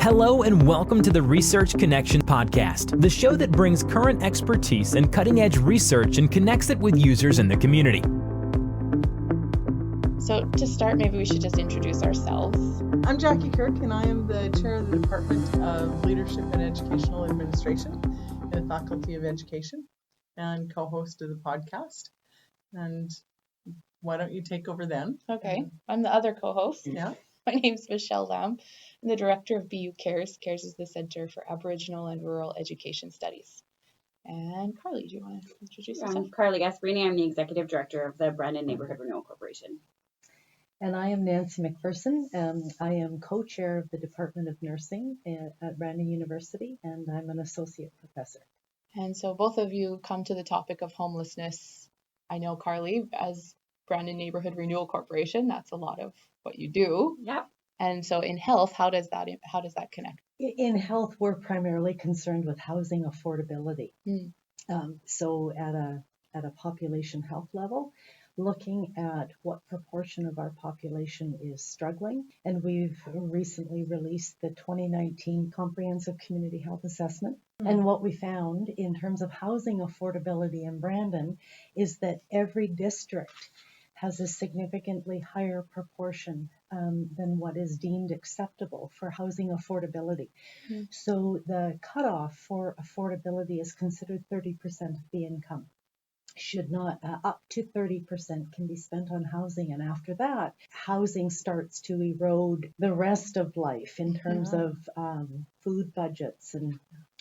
Hello and welcome to the Research Connection podcast, the show that brings current expertise and cutting-edge research and connects it with users in the community. So to start, maybe we should just introduce ourselves. I'm Jackie Kirk, and I am the chair of the Department of Leadership and Educational Administration in the Faculty of Education and co-host of the podcast. And why don't you take over then? Okay, I'm the other co-host. Yeah. My name's Michelle Lamb. I'm the director of BU CARES. CARES is the Center for Aboriginal and Rural Education Studies. And Carly, do you want to introduce yourself? I'm Carly Gasparini. I'm the executive director of the Brandon Neighbourhood Renewal Corp. And I am Nancy McPherson. I am co-chair of the Department of Nursing at Brandon University, and I'm an associate professor. And so both of you come to the topic of homelessness. I know, Carly, as Brandon Neighbourhood Renewal Corporation, that's a lot of what you do. Yeah. And so in health, how does that connect? In health, we're primarily concerned with housing affordability. So at a population health level, looking at what proportion of our population is struggling. And we've recently released the 2019 Comprehensive Community Health Assessment. And what we found in terms of housing affordability in Brandon is that every district has a significantly higher proportion than what is deemed acceptable for housing affordability. So the cutoff for affordability is considered 30% of the income. Should not, up to 30% can be spent on housing. And after that, housing starts to erode the rest of life in terms of food budgets and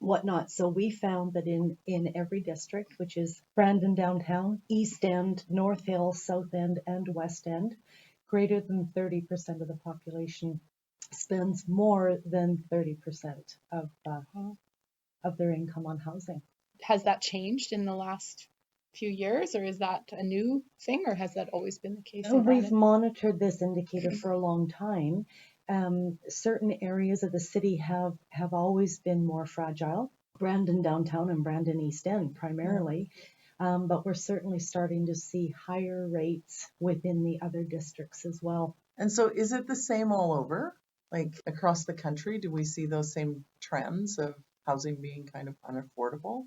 whatnot. So we found that in every district, which is Brandon Downtown, East End, North Hill, South End, and West End, greater than 30% of the population spends more than 30% of their income on housing. Has that changed in the last few years, or is that a new thing, or has that always been the case? We've monitored this indicator for a long time. Certain areas of the city have always been more fragile, Brandon Downtown and Brandon East End primarily, but we're certainly starting to see higher rates within the other districts as well. And so is it the same all over? Like across the country, do we see those same trends of housing being kind of unaffordable?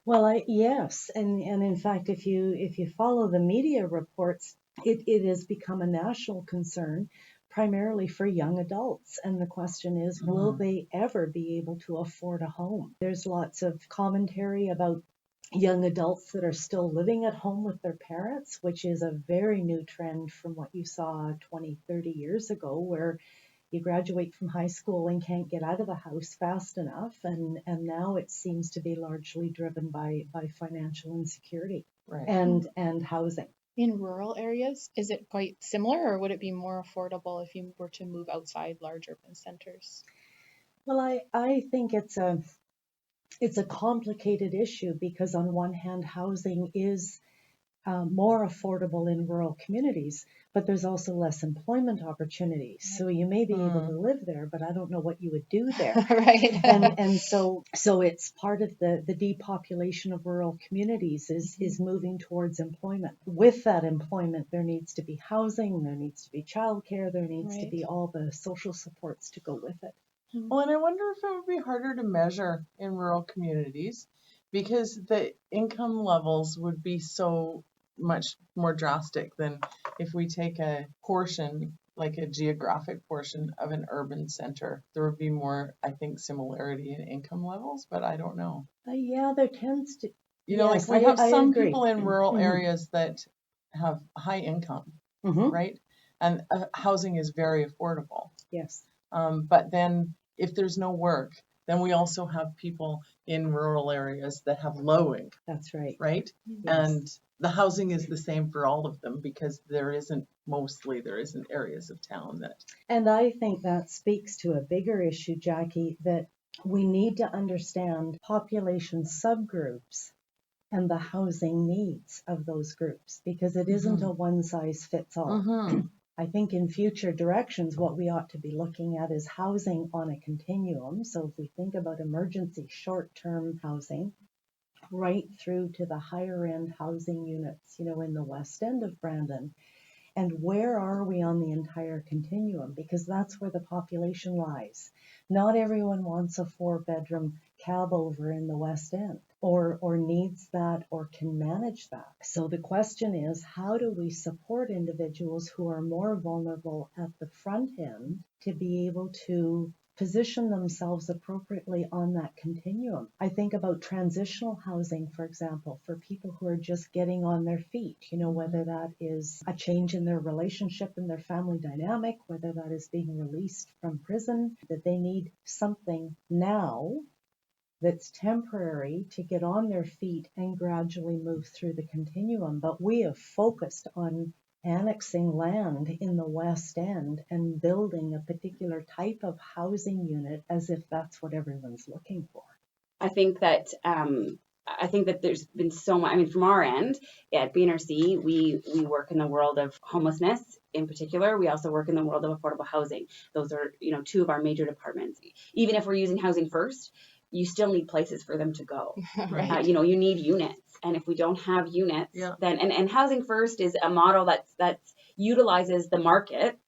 Well, yes, and in fact, if you follow the media reports, it has become a national concern, primarily for young adults. And the question is, will they ever be able to afford a home? There's lots of commentary about young adults that are still living at home with their parents, which is a very new trend from what you saw 20, 30 years ago, where you graduate from high school and can't get out of the house fast enough. And now it seems to be largely driven by financial insecurity and housing. In rural areas, is it quite similar, or would it be more affordable if you were to move outside large urban centers? Well, I think it's a complicated issue because on one hand, housing is more affordable in rural communities, but there's also less employment opportunities. So you may be able to live there, but I don't know what you would do there. Right. And so it's part of the depopulation of rural communities is moving towards employment. With that employment, there needs to be housing, there needs to be childcare, there needs to be all the social supports to go with it. Well, and I wonder if it would be harder to measure in rural communities because the income levels would be so much more drastic than if we take a portion, like a geographic portion of an urban center. There would be more, I think, similarity in income levels, but I don't know. Yeah, there tends to. You know, yes, like we have some agree. people in rural areas that have high income, right? And housing is very affordable. Yes. But then if there's no work, then we also have people in rural areas that have low income. That's right. Right? Yes. And the housing is the same for all of them because there isn't areas of town that. And I think that speaks to a bigger issue, Jackie, that we need to understand population subgroups and the housing needs of those groups because it isn't a one size fits all. I think in future directions, what we ought to be looking at is housing on a continuum. So if we think about emergency short-term housing, right through to the higher end housing units, in the west end of Brandon, And where are we on the entire continuum? Because that's where the population lies. Not everyone wants a 4-bedroom cab over in the West End, or needs that, or can manage that. So the question is, how do we support individuals who are more vulnerable at the front end to be able to position themselves appropriately on that continuum? I think about transitional housing, for example, for people who are just getting on their feet, whether that is a change in their relationship and their family dynamic, whether that is being released from prison, that they need something now that's temporary to get on their feet and gradually move through the continuum. But we have focused on annexing land in the West End and building a particular type of housing unit as if that's what everyone's looking for. I think that there's been so much. I mean, from our end at BNRC, we work in the world of homelessness in particular. We also work in the world of affordable housing. Those are, two of our major departments. Even if we're using housing first, you still need places for them to go. Right. You need units. And if we don't have units, then, and housing first is a model that utilizes the market.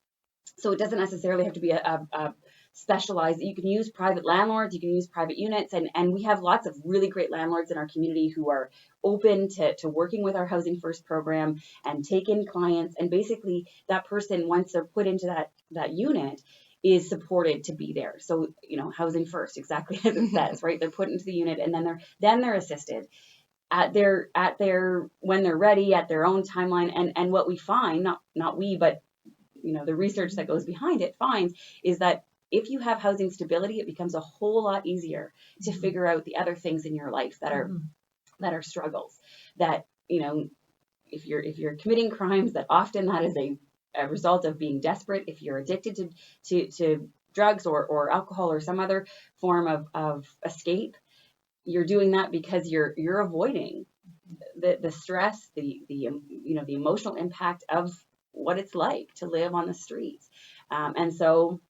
So it doesn't necessarily have to be a specialized. You can use private landlords, you can use private units, and we have lots of really great landlords in our community who are open to working with our Housing First program and take in clients. And basically that person, once they're put into that unit, is supported to be there. So, housing first, exactly as it says, right? They're put into the unit, and then they're assisted at their when they're ready, at their own timeline. And what we find, not we, but the research that goes behind it finds, is that if you have housing stability, it becomes a whole lot easier to figure out the other things in your life that are struggles. That, if you're committing crimes, that often that is a result of being desperate. If you're addicted to drugs or alcohol or some other form of escape, you're doing that because you're avoiding the stress, the emotional impact of what it's like to live on the streets. And so,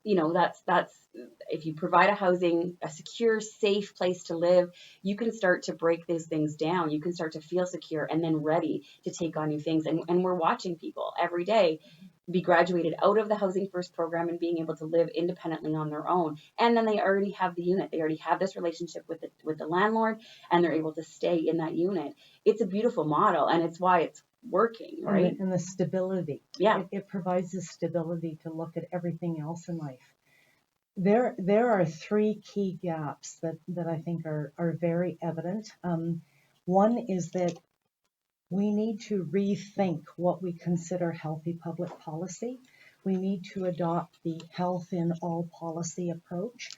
that's if you provide a secure, safe place to live, you can start to break those things down. You can start to feel secure and then ready to take on new things. And we're watching people every day be graduated out of the Housing First program and being able to live independently on their own. And then they already have the unit. They already have this relationship with the landlord, and they're able to stay in that unit. It's a beautiful model, and it's why it's working, right? And the stability. Yeah. It provides the stability to look at everything else in life. There are 3 key gaps that I think are very evident. One is that we need to rethink what we consider healthy public policy. We need to adopt the health in all policy approach,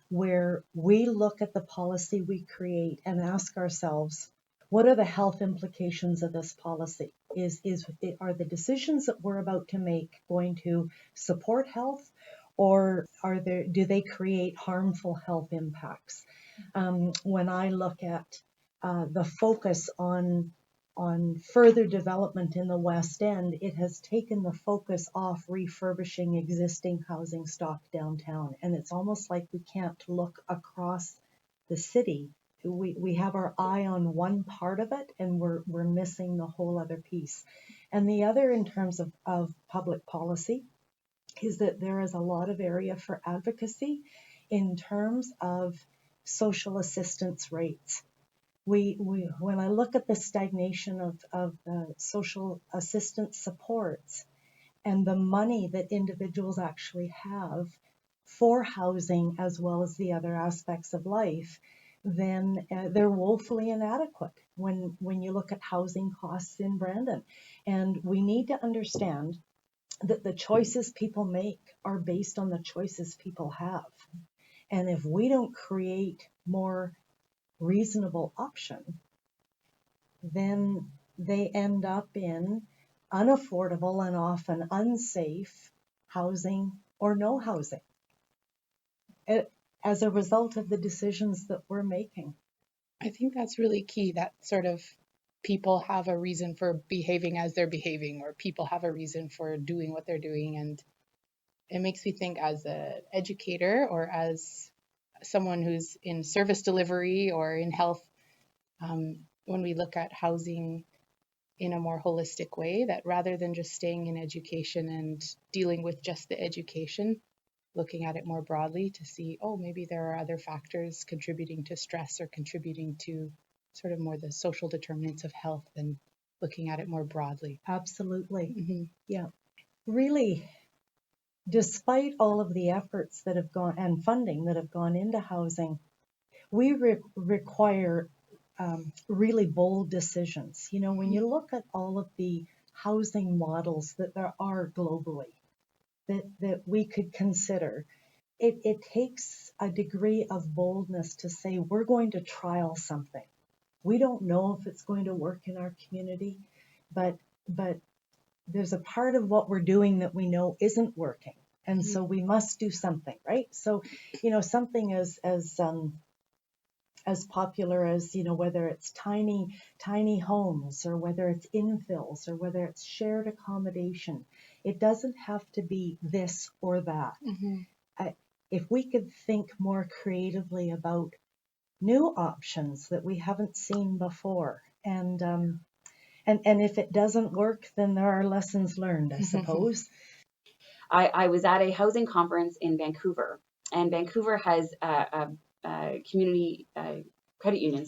where we look at the policy we create and ask ourselves, what are the health implications of this policy? Are the decisions that we're about to make going to support health, or do they create harmful health impacts? When I look at the focus on further development in the West End, it has taken the focus off refurbishing existing housing stock downtown. And it's almost like we can't look across the city. We have our eye on one part of it, and we're missing the whole other piece. And the other, in terms of public policy, is that there is a lot of area for advocacy in terms of social assistance rates. When I look at the stagnation of social assistance supports and the money that individuals actually have for housing as well as the other aspects of life, then they're woefully inadequate when you look at housing costs in Brandon. And we need to understand that the choices people make are based on the choices people have. And if we don't create more reasonable option, then they end up in unaffordable and often unsafe housing or no housing as a result of the decisions that we're making. I think that's really key, that sort of people have a reason for behaving as they're behaving, or people have a reason for doing what they're doing. And it makes me think, as an educator or as someone who's in service delivery or in health, when we look at housing in a more holistic way, that rather than just staying in education and dealing with just the education, looking at it more broadly to see, oh, maybe there are other factors contributing to stress or contributing to sort of more the social determinants of health, and looking at it more broadly. Absolutely. Mm-hmm. Yeah. Really, despite all of the efforts that have gone and funding that have gone into housing, we require really bold decisions. You know, when you look at all of the housing models that there are globally that we could consider, it takes a degree of boldness to say we're going to trial something. We don't know if it's going to work in our community, but there's a part of what we're doing that we know isn't working, and so we must do something, right? So, you know, something as popular as, you know, whether it's tiny homes, or whether it's infills, or whether it's shared accommodation, it doesn't have to be this or that. If we could think more creatively about new options that we haven't seen before, and if it doesn't work, then there are lessons learned, I suppose. I was at a housing conference in Vancouver, and Vancouver has a community credit union,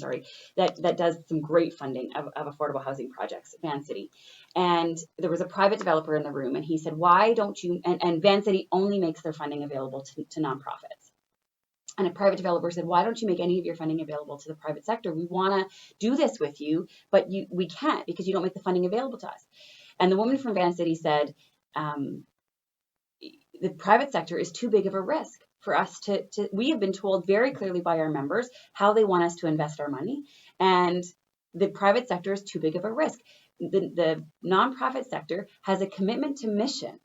that does some great funding of affordable housing projects, Van City. And there was a private developer in the room, and he said, why don't you, and Van City only makes their funding available to nonprofits. And a private developer said, why don't you make any of your funding available to the private sector? We want to do this with you, but we can't because you don't make the funding available to us. And the woman from Van City said, the private sector is too big of a risk for us to we have been told very clearly by our members how they want us to invest our money, and the private sector is too big of a risk. The nonprofit sector has a commitment to mission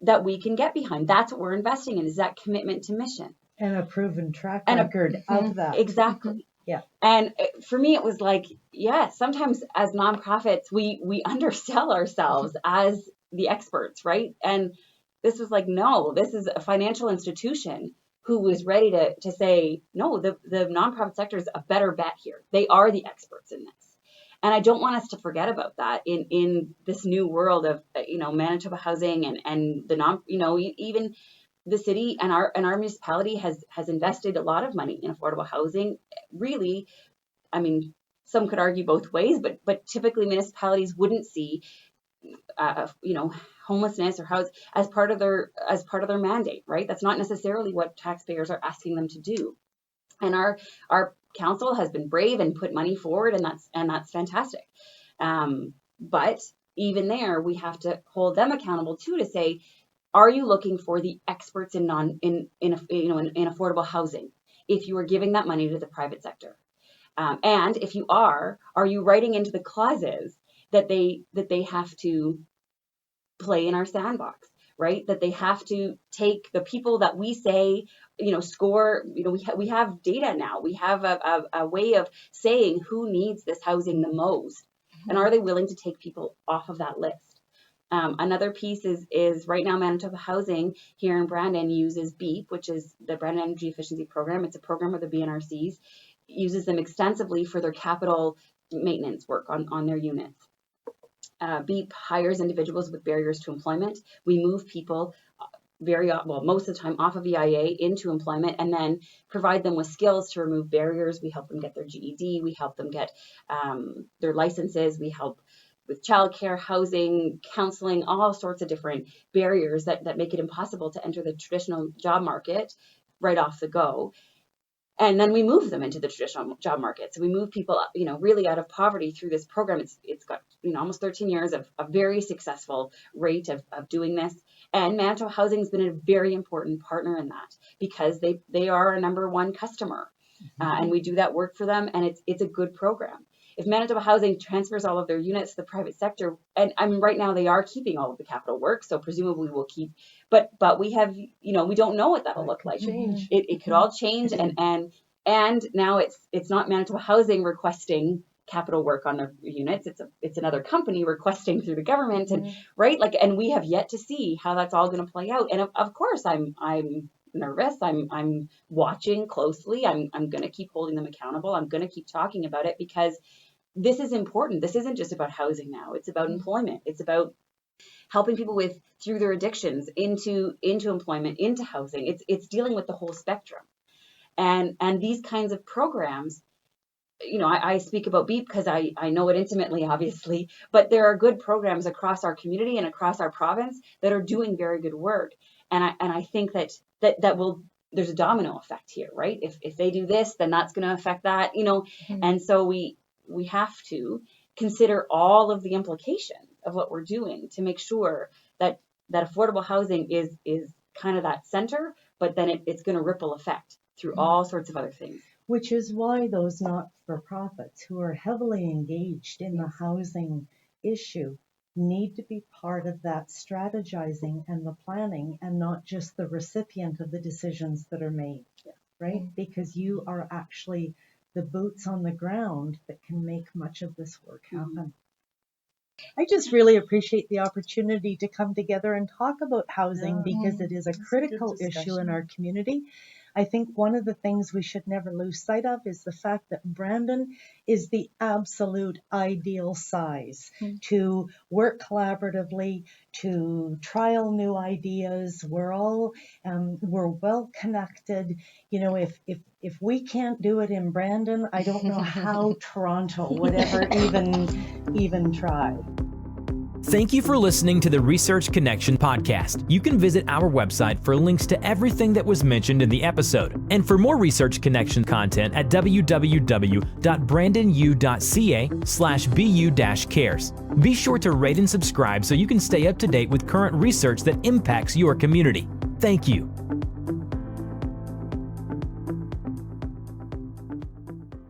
that we can get behind. That's what we're investing in, is that commitment to mission. And a proven track record of that. Exactly. Yeah. And for me, it was like, yeah, sometimes as nonprofits, we undersell ourselves as the experts, right? And this was like, no, this is a financial institution who was ready to say, no, the nonprofit sector is a better bet here. They are the experts in this. And I don't want us to forget about that in this new world of, Manitoba housing and the even the city and our municipality has invested a lot of money in affordable housing. Really, I mean, some could argue both ways, but typically municipalities wouldn't see homelessness or house as part of their mandate, right? That's not necessarily what taxpayers are asking them to do. And our council has been brave and put money forward, and that's fantastic. But even there, we have to hold them accountable too, to say, are you looking for the experts in affordable housing if you are giving that money to the private sector? And if you are you writing into the clauses that they have to play in our sandbox, right? That they have to take the people that we say, score, we have data now. We have a way of saying who needs this housing the most. And are they willing to take people off of that list? Another piece is right now Manitoba Housing here in Brandon uses BEEP, which is the Brandon Energy Efficiency Program. It's a program of the BNRCs, uses them extensively for their capital maintenance work on their units. BEEP hires individuals with barriers to employment. We move people most of the time off of EIA into employment, and then provide them with skills to remove barriers. We help them get their GED. We help them get their licenses. We help with childcare, housing, counseling, all sorts of different barriers that make it impossible to enter the traditional job market right off the go. And then we move them into the traditional job market. So we move people, really out of poverty through this program. It's got, almost 13 years of a very successful rate of doing this. And Manitoba Housing has been a very important partner in that, because they are a number one customer. And we do that work for them, and it's a good program. If Manitoba Housing transfers all of their units to the private sector, and I mean, right now they are keeping all of the capital work, so presumably we'll keep, but we have, we don't know what that'll look like. It could all change, and now it's not Manitoba Housing requesting capital work on their units. It's another company requesting through the government, and right, and we have yet to see how that's all going to play out. And of course, I'm nervous. I'm watching closely. I'm going to keep holding them accountable. I'm going to keep talking about it, because this is important. This isn't just about housing now. It's about employment. It's about helping people through their addictions into employment, into housing. It's dealing with the whole spectrum. And these kinds of programs, I speak about BEEP because I know it intimately, obviously, but there are good programs across our community and across our province that are doing very good work. And I think that there's a domino effect here, right? If they do this, then that's going to affect that, And so we have to consider all of the implications of what we're doing to make sure that affordable housing is kind of that center, but then it's going to ripple effect through all sorts of other things. Which is why those not-for-profits who are heavily engaged in the housing issue need to be part of that strategizing and the planning, and not just the recipient of the decisions that are made, right? Because you are actually the boots on the ground that can make much of this work happen. I just really appreciate the opportunity to come together and talk about housing because it is a critical issue in our community. I think one of the things we should never lose sight of is the fact that Brandon is the absolute ideal size to work collaboratively, to trial new ideas. We're all we're well connected. If we can't do it in Brandon, I don't know how Toronto would ever even try. Thank you for listening to the Research Connection podcast. You can visit our website for links to everything that was mentioned in the episode, and for more Research Connection content at www.brandonu.ca/bu-cares. Be sure to rate and subscribe so you can stay up to date with current research that impacts your community. Thank you.